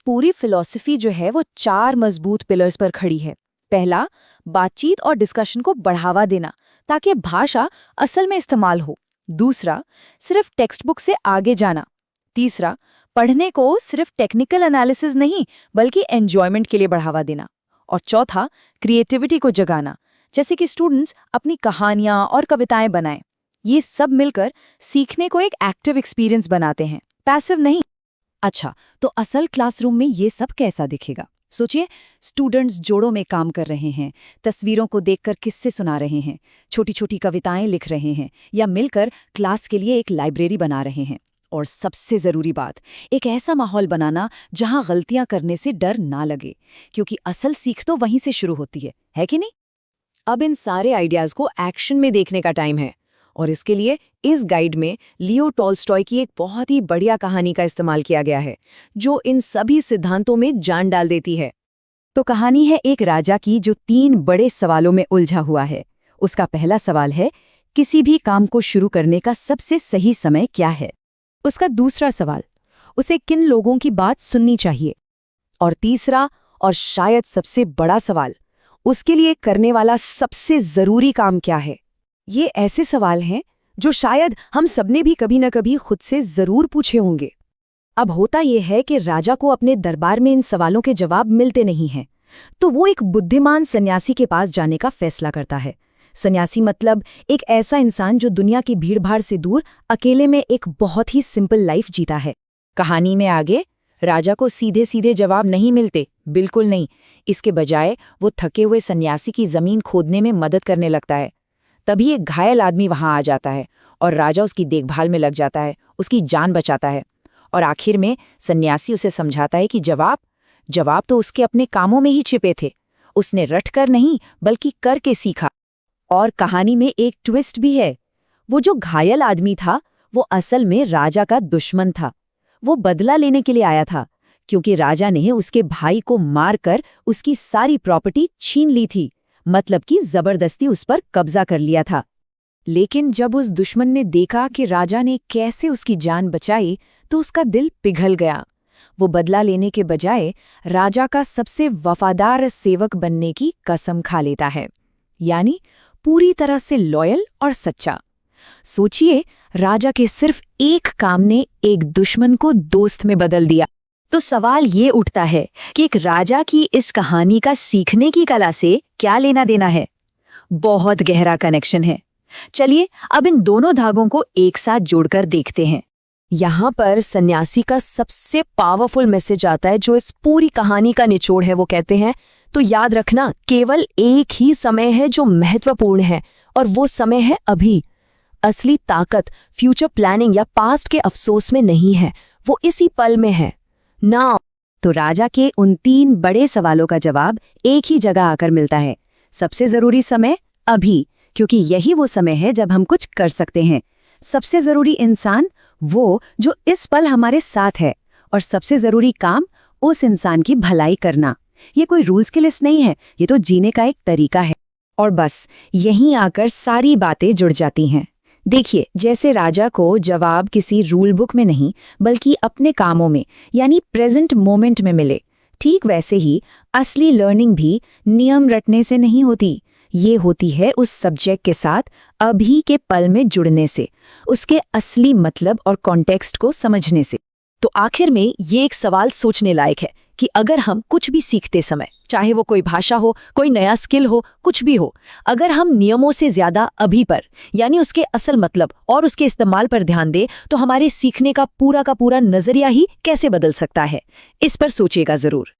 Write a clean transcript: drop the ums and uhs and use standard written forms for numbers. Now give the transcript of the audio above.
पूरी फिलॉसफी जो है वो 4 मजबूत पिलर्स पर खड़ी है। पहला, बातचीत और डिस्कशन को बढ़ावा देना ताकि भाषा असल में इस्तेमाल हो। दूसरा, सिर्फ टेक्स्ट बुक से आगे जाना। तीसरा, पढ़ने को सिर्फ टेक्निकल एनालिसिस नहीं बल्कि एन्जॉयमेंट के लिए बढ़ावा देना। और चौथा, क्रिएटिविटी को जगाना, जैसे कि स्टूडेंट्स अपनी कहानियां और कविताएं बनाएं। ये सब मिलकर सीखने को एक एक्टिव एक्सपीरियंस बनाते हैं, पैसिव नहीं। अच्छा, तो असल क्लासरूम में ये सब कैसा दिखेगा? सोचिए, स्टूडेंट्स जोड़ों में काम कर रहे हैं, तस्वीरों को देखकर किस्से सुना रहे हैं, छोटी छोटी कविताएं लिख रहे हैं या मिलकर क्लास के लिए एक लाइब्रेरी बना रहे हैं। और सबसे ज़रूरी बात, एक ऐसा माहौल बनाना जहां गलतियां करने से डर ना लगे, क्योंकि असल सीख तो वहीं से शुरू होती है कि नहीं? अब इन सारे आइडियाज़ को एक्शन में देखने का टाइम है, और इसके लिए इस गाइड में लियो टॉल्स्टॉय की एक बहुत ही बढ़िया कहानी का इस्तेमाल किया गया है, जो इन सभी सिद्धांतों में जान डाल देती है। तो कहानी है एक राजा की जो 3 बड़े सवालों में उलझा हुआ है। उसका पहला सवाल है, किसी भी काम को शुरू करने का सबसे सही समय क्या है? उसका दूसरा सवाल, उसे किन लोगों की बात सुननी चाहिए? और तीसरा और शायद सबसे बड़ा सवाल, उसके लिए करने वाला सबसे ज़रूरी काम क्या है? ये ऐसे सवाल हैं जो शायद हम सबने भी कभी न कभी खुद से ज़रूर पूछे होंगे। अब होता यह है कि राजा को अपने दरबार में इन सवालों के जवाब मिलते नहीं हैं, तो वो एक बुद्धिमान सन्यासी के पास जाने का फैसला करता है। सन्यासी मतलब एक ऐसा इंसान जो दुनिया की भीड़भाड़ से दूर अकेले में एक बहुत ही सिंपल लाइफ जीता है। कहानी में आगे राजा को सीधे सीधे जवाब नहीं मिलते, बिल्कुल नहीं। इसके बजाय वो थके हुए सन्यासी की ज़मीन खोदने में मदद करने लगता है। तभी एक घायल आदमी वहां आ जाता है और राजा उसकी देखभाल में लग जाता है, उसकी जान बचाता है। और आखिर में सन्यासी उसे समझाता है कि जवाब तो उसके अपने कामों में ही छिपे थे। उसने रटकर नहीं बल्कि करके सीखा। और कहानी में एक ट्विस्ट भी है। वो जो घायल आदमी था वो असल में राजा का दुश्मन था। वो बदला लेने के लिए आया था, क्योंकि राजा ने उसके भाई को मारकर उसकी सारी प्रॉपर्टी छीन ली थी, मतलब कि जबरदस्ती उस पर कब्जा कर लिया था। लेकिन जब उस दुश्मन ने देखा कि राजा ने कैसे उसकी जान बचाई तो उसका दिल पिघल गया। वो बदला लेने के बजाय राजा का सबसे वफादार सेवक बनने की कसम खा लेता है, यानी पूरी तरह से लॉयल और सच्चा। सोचिए, राजा के सिर्फ एक काम ने एक दुश्मन को दोस्त में बदल दिया। तो सवाल ये उठता है कि एक राजा की इस कहानी का सीखने की कला से क्या लेना देना है? बहुत गहरा कनेक्शन है। चलिए अब इन दोनों धागों को एक साथ जोड़कर देखते हैं। यहाँ पर सन्यासी का सबसे पावरफुल मैसेज आता है, जो इस पूरी कहानी का निचोड़ है। वो कहते हैं, तो याद रखना, केवल एक ही समय है जो महत्वपूर्ण है, और वो समय है अभी। असली ताकत फ्यूचर प्लानिंग या पास्ट के अफसोस में नहीं है, वो इसी पल में है ना। तो राजा के उन 3 बड़े सवालों का जवाब एक ही जगह आकर मिलता है। सबसे जरूरी समय अभी, क्योंकि यही वो समय है जब हम कुछ कर सकते हैं। सबसे जरूरी इंसान वो जो इस पल हमारे साथ है, और सबसे जरूरी काम उस इंसान की भलाई करना। ये कोई रूल्स की लिस्ट नहीं है, ये तो जीने का एक तरीका है। और बस यहीं आकर सारी बातें जुड़ जाती हैं। देखिए, जैसे राजा को जवाब किसी रूल बुक में नहीं बल्कि अपने कामों में, यानी प्रेजेंट मोमेंट में मिले, ठीक वैसे ही असली लर्निंग भी नियम रटने से नहीं होती। ये होती है उस सब्जेक्ट के साथ अभी के पल में जुड़ने से, उसके असली मतलब और कॉन्टेक्स्ट को समझने से। तो आखिर में ये एक सवाल सोचने लायक है कि अगर हम कुछ भी सीखते समय, चाहे वो कोई भाषा हो, कोई नया स्किल हो, कुछ भी हो, अगर हम नियमों से ज्यादा अभी पर, यानी उसके असल मतलब और उसके इस्तेमाल पर ध्यान दें, तो हमारे सीखने का पूरा नजरिया ही कैसे बदल सकता है। इस पर सोचिएगा जरूर।